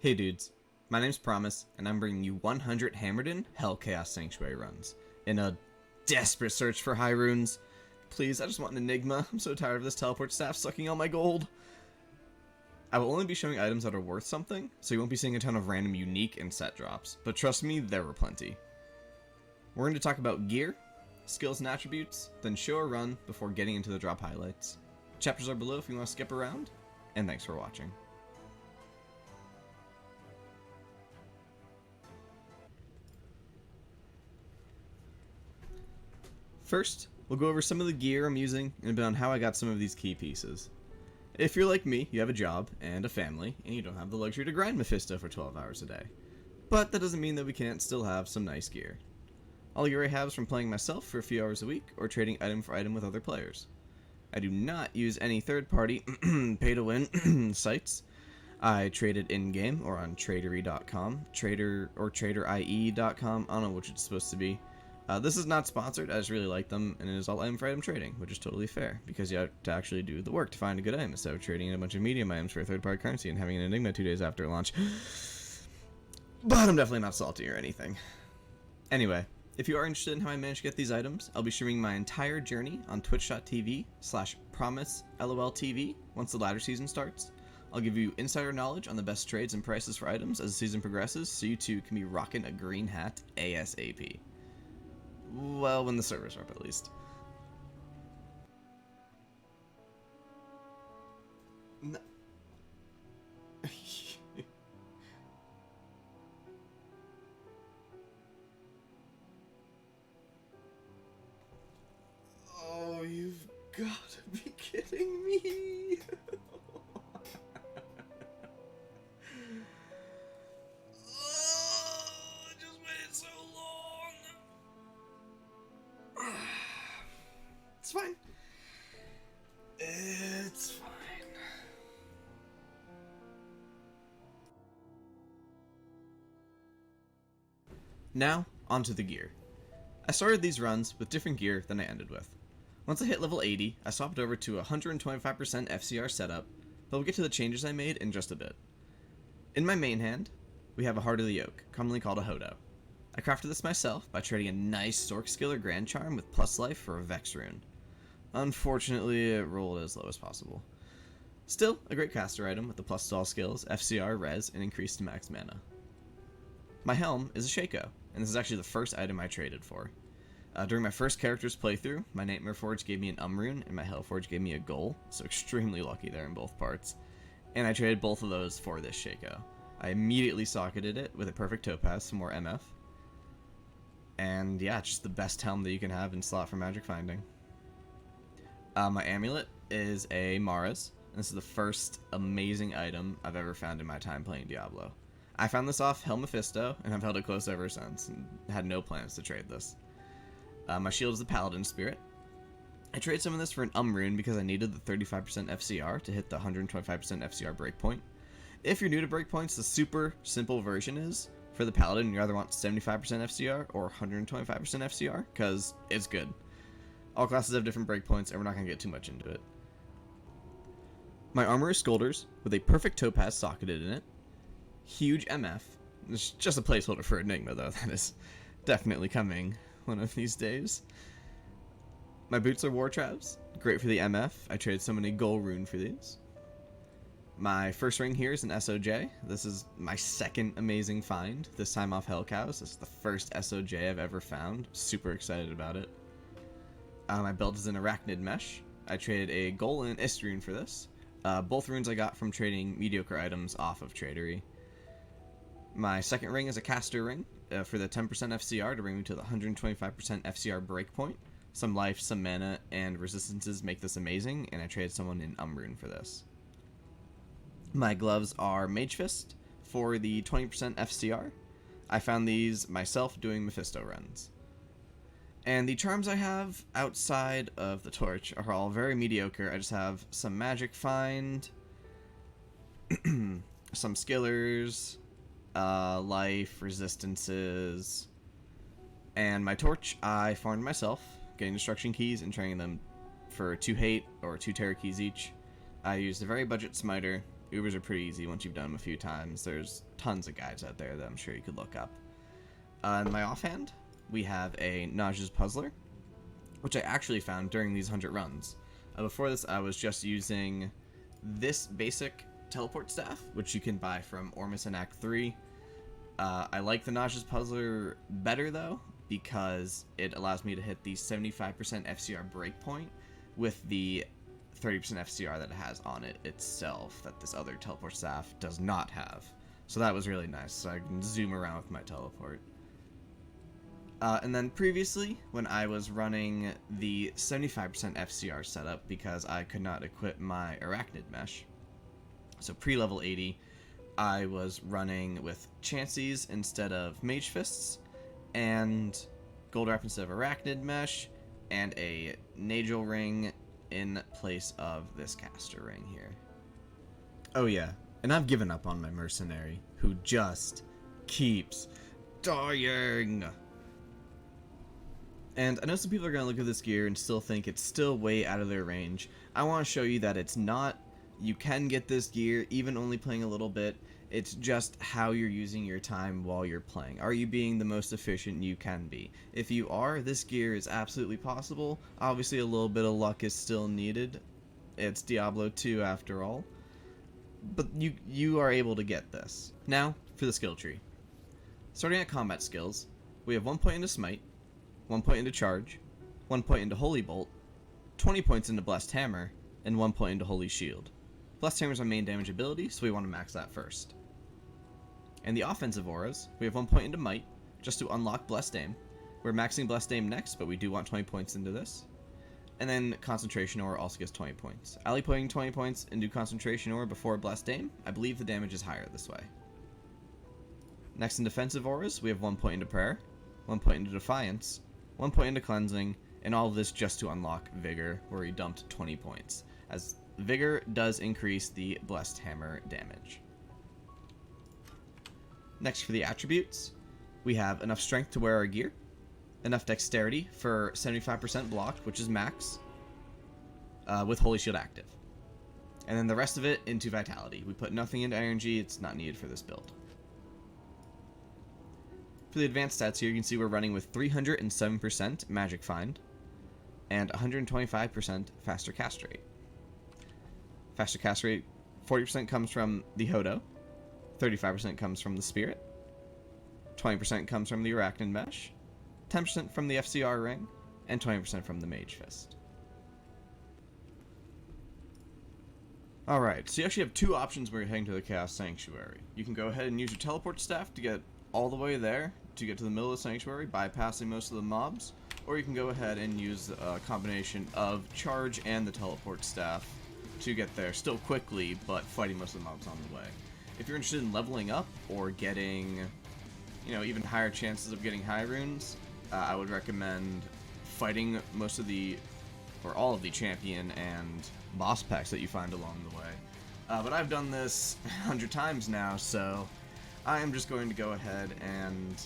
Hey dudes, my name's Promise, and I'm bringing you 100 Hammerdin Hell Chaos Sanctuary runs. In a desperate search for high runes. Please, I just want an Enigma. I'm so tired of this teleport staff sucking all my gold. I will only be showing items that are worth something, so you won't be seeing a ton of random unique and set drops, but trust me, there were plenty. We're going to talk about gear, skills and attributes, then show a run before getting into the drop highlights. Chapters are below if you want to skip around, and thanks for watching. First, we'll go over some of the gear I'm using and a bit on how I got some of these key pieces. If you're like me, you have a job and a family, and you don't have the luxury to grind Mephisto for 12 hours a day. But that doesn't mean that we can't still have some nice gear. All the gear I have is from playing myself for a few hours a week, or trading item for item with other players. I do not use any third-party pay-to-win sites. I traded in-game or on tradery.com, trader or traderie.com, I don't know which it's supposed to be. This is not sponsored, I just really like them, and it is all item for item trading, which is totally fair, because you have to actually do the work to find a good item instead of trading in a bunch of medium items for a third-party currency and having an Enigma 2 days after launch. But I'm definitely not salty or anything. Anyway, if you are interested in how I managed to get these items, I'll be streaming my entire journey on twitch.tv/promiseloltv once the ladder season starts. I'll give you insider knowledge on the best trades and prices for items as the season progresses, so you too can be rocking a green hat ASAP. Well, when the servers are up, at least. No. Oh, you've got to be kidding me. Oh, I just waited so long. It's fine. It's fine. Now, onto the gear. I started these runs with different gear than I ended with. Once I hit level 80, I swapped over to a 125% FCR setup, but we'll get to the changes I made in just a bit. In my main hand, we have a Heart of the Oak, commonly called a Hodo. I crafted this myself by trading a nice Stork Skiller Grand Charm with plus life for a Vex rune. Unfortunately, it rolled as low as possible. Still, a great caster item with the plus to all skills, FCR, res, and increased max mana. My helm is a Shaco, and this is actually the first item I traded for. During my first character's playthrough, my Nightmare Forge gave me an rune, and my Hellforge gave me a goal, so extremely lucky there in both parts. And I traded both of those for this Shaco. I immediately socketed it with a perfect topaz, some more MF. And yeah, just the best helm that you can have in slot for magic finding. My amulet is a Mara's, and this is the first amazing item I've ever found in my time playing Diablo. I found this off Hell Mephisto, and I've held it close ever since, and had no plans to trade this. My shield is the Paladin Spirit. I traded some of this for an rune because I needed the 35% FCR to hit the 125% FCR breakpoint. If you're new to breakpoints, the super simple version is, for the Paladin, you either want 75% FCR or 125% FCR, because it's good. All classes have different breakpoints, and we're not going to get too much into it. My armor is Skulders, with a perfect topaz socketed in it. Huge MF. It's just a placeholder for Enigma, though. That is definitely coming one of these days. My boots are War Traps. Great for the MF. I traded so many gold rune for these. My first ring here is an SOJ. This is my second amazing find, this time off Hell Cows. This is the first SOJ I've ever found. Super excited about it. My belt is an Arachnid Mesh. I traded a gold and an Ist rune for this. Both runes I got from trading mediocre items off of Tradery. My second ring is a caster ring for the 10% FCR to bring me to the 125% FCR breakpoint. Some life, some mana, and resistances make this amazing, and I traded someone in rune for this. My gloves are Mage Fist for the 20% FCR. I found these myself doing Mephisto runs. And the charms I have outside of the torch are all very mediocre. I just have some magic find, some skillers, life, resistances, and my torch I farmed myself, getting destruction keys and trading them for 2 hate or 2 terror keys each. I used a very budget smiter, Ubers are pretty easy once you've done them a few times. There's tons of guides out there that I'm sure you could look up. In my offhand, we have a Naj's Puzzler, which I actually found during these 100 runs. Before this, I was just using this basic teleport staff, which you can buy from Ormus in Act 3. I like the Naj's Puzzler better, though, because it allows me to hit the 75% FCR breakpoint with the 30% FCR that it has on it itself, that this other teleport staff does not have. So that was really nice, so I can zoom around with my teleport. And then previously, when I was running the 75% FCR setup because I could not equip my Arachnid Mesh, so pre-level 80, I was running with Chanseys instead of Mage Fists, and Gold Wrap instead of Arachnid Mesh, and a Nagel Ring in place of this Caster Ring here. Oh yeah, and I've given up on my Mercenary, who just keeps dying. And I know some people are going to look at this gear and still think it's still way out of their range. I want to show you that it's not. You can get this gear, even only playing a little bit. It's just how you're using your time while you're playing. Are you being the most efficient you can be? If you are, this gear is absolutely possible. Obviously, a little bit of luck is still needed. It's Diablo 2 after all. But you are able to get this. Now, for the skill tree. Starting at combat skills, we have 1 point into Smite, 1 point into Charge, 1 point into Holy Bolt, 20 points into Blessed Hammer, and 1 point into Holy Shield. Blessed Hammer is our main damage ability, so we want to max that first. In the offensive auras, we have 1 point into Might, just to unlock Blessed Aim. We're maxing Blessed Aim next, but we do want 20 points into this. And then Concentration Aura also gets 20 points. Ally putting 20 points into Concentration Aura before Blessed Aim, I believe the damage is higher this way. Next in defensive auras, we have 1 point into Prayer, 1 point into Defiance, 1 point into Cleansing, and all of this just to unlock Vigor, where we dumped 20 points, as Vigor does increase the Blessed Hammer damage. Next for the attributes, we have enough strength to wear our gear, enough dexterity for 75% block, which is max, with Holy Shield active. And then the rest of it into Vitality. We put nothing into Energy, it's not needed for this build. For the advanced stats here, you can see we're running with 307% Magic Find, and 125% Faster Cast Rate. Faster Cast Rate, 40% comes from the Hodo, 35% comes from the Spirit, 20% comes from the Arachnid Mesh, 10% from the FCR Ring, and 20% from the Mage Fist. Alright, so you actually have two options when you're heading to the Chaos Sanctuary. You can go ahead and use your teleport staff to get all the way there, to get to the middle of the Sanctuary, bypassing most of the mobs, or you can go ahead and use a combination of Charge and the teleport staff to get there still quickly, but fighting most of the mobs on the way. If you're interested in leveling up or getting, even higher chances of getting high runes, I would recommend fighting most of the, or all of the champion and boss packs that you find along the way. But I've done this 100 times now, so I am just going to go ahead and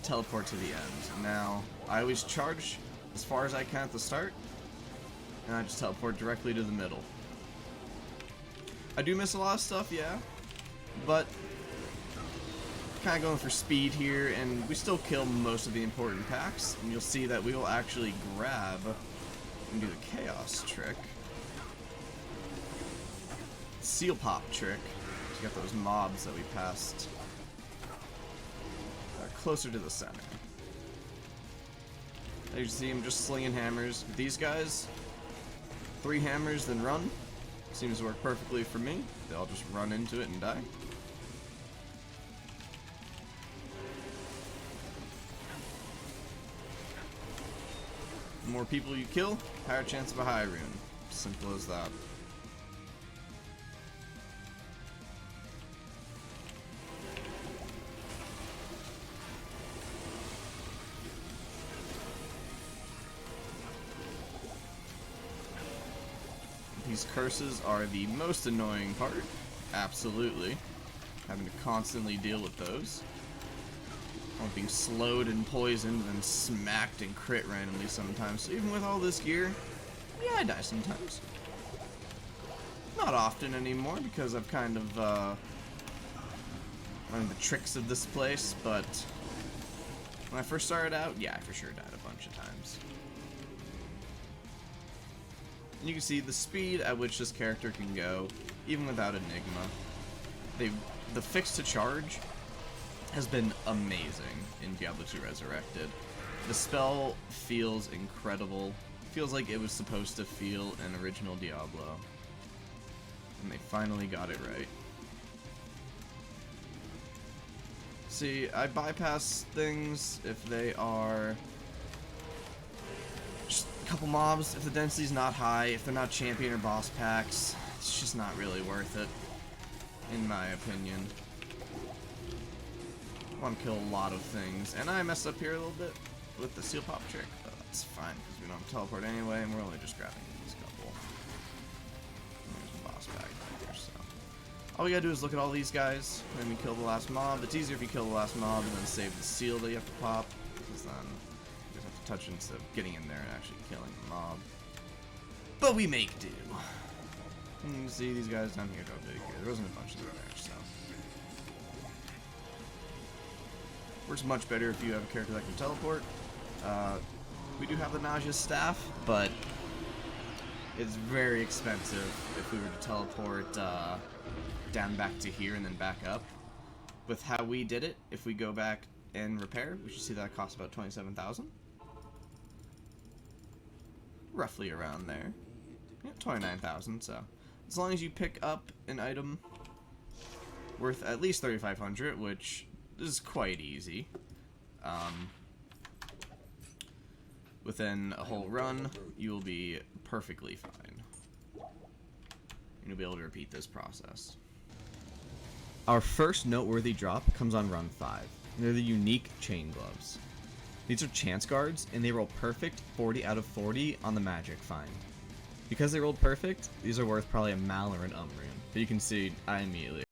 teleport to the end. Now, I always charge as far as I can at the start, and I just teleport directly to the middle. I do miss a lot of stuff, yeah, but kind of going for speed here, and we still kill most of the important packs, and you'll see that we will actually grab and do the Chaos trick. Seal Pop trick to get those mobs that we passed closer to the center. There you see him just slinging hammers. These guys, 3 hammers, then run. Seems to work perfectly for me. They all just run into it and die. The more people you kill, higher chance of a high rune. Simple as that. These curses are the most annoying part. Absolutely. Having to constantly deal with those. Or being slowed and poisoned and then smacked and crit randomly sometimes. So even with all this gear, yeah, I die sometimes. Not often anymore, because I've kind of learned the tricks of this place, but when I first started out, yeah, I for sure died a bunch of times. And you can see the speed at which this character can go, even without Enigma. The fix to charge has been amazing in Diablo 2 Resurrected. The spell feels incredible. Feels like it was supposed to feel an original Diablo. And they finally got it right. See, I bypass things if they are just a couple mobs, if the density's not high, if they're not champion or boss packs. It's just not really worth it, in my opinion. I want to kill a lot of things, and I messed up here a little bit with the seal pop trick, but that's fine, because we don't have to teleport anyway, and we're only just grabbing these couple. There's a boss pack right there, so. All we gotta do is look at all these guys, and then we kill the last mob. It's easier if you kill the last mob and then save the seal that you have to pop, because then you just have to touch it instead of getting in there and actually killing the mob. But we make do. And you can see these guys down here don't do it here. There wasn't a bunch of them there, so. Works much better if you have a character that can teleport. We do have the Nauseous Staff, but it's very expensive if we were to teleport down back to here and then back up. With how we did it, if we go back and repair, we should see that costs about 27,000. Roughly around there. Yeah, 29,000, so. As long as you pick up an item worth at least 3,500, which is quite easy. Within a whole run, you will be perfectly fine. You'll be able to repeat this process. Our first noteworthy drop comes on run 5. They're the unique chain gloves. These are chance guards, and they roll perfect 40 out of 40 on the magic find. Because they rolled perfect, these are worth probably a Mal or an rune, but you can see I immediately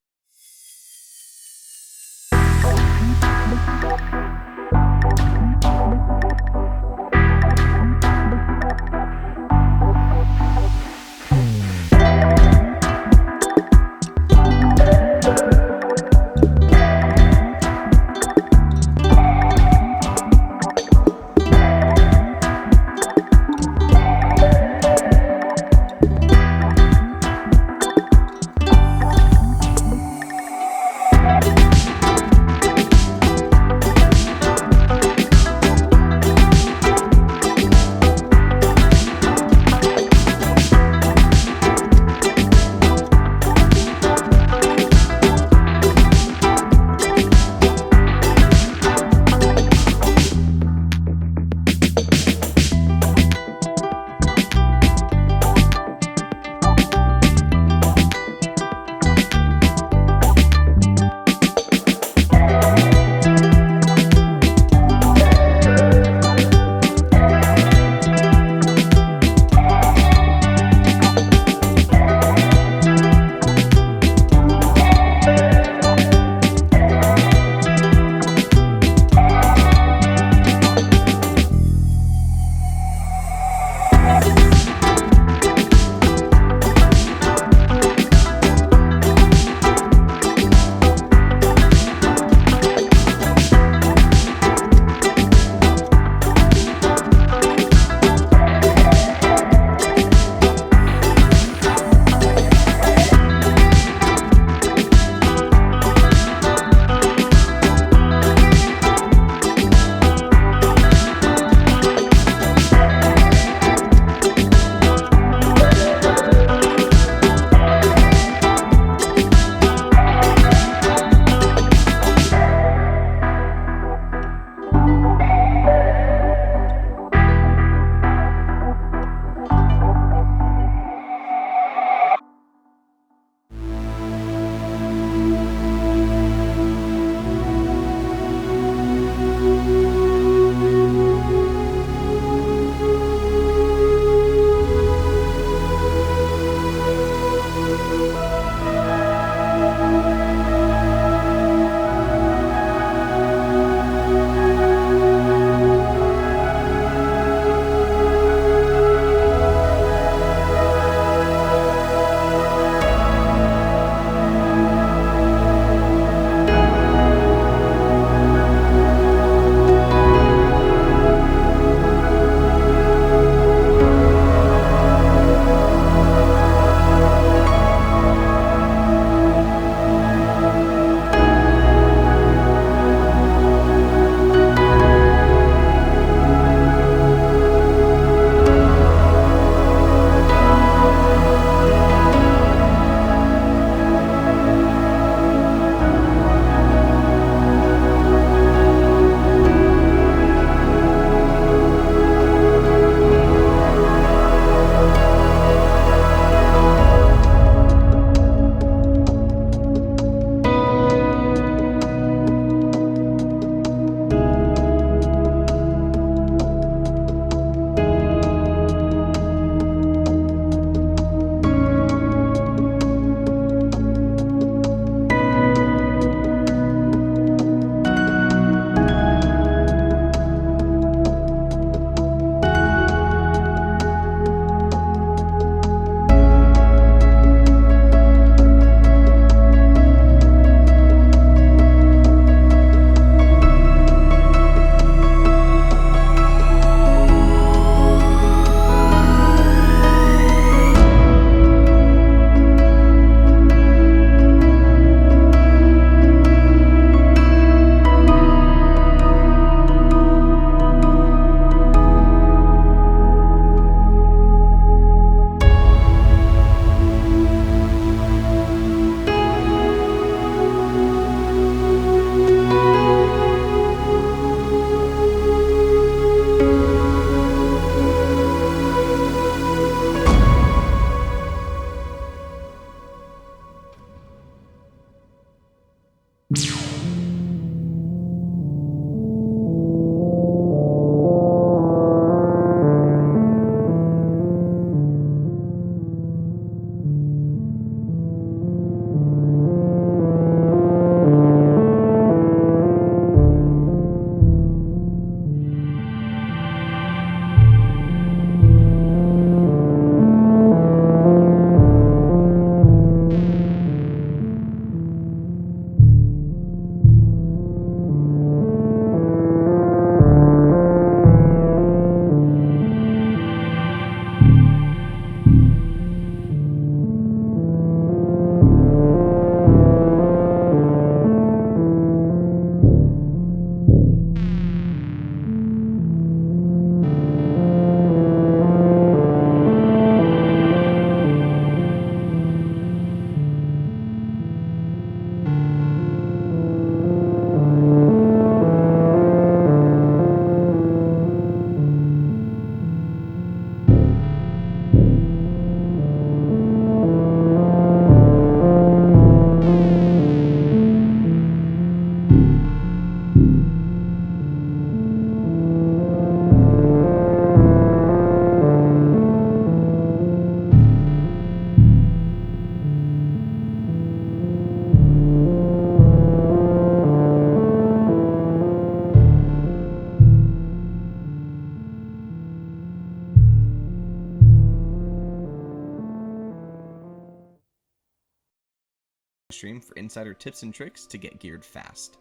Stream for insider tips and tricks to get geared fast.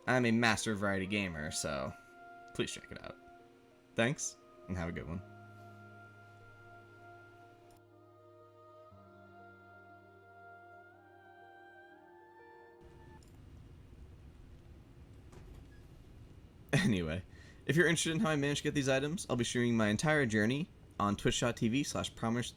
I'm a master variety gamer, so please check it out. Thanks, and have a good one. Anyway, if you're interested in how I managed to get these items, I'll be streaming my entire journey on twitch.tv/promise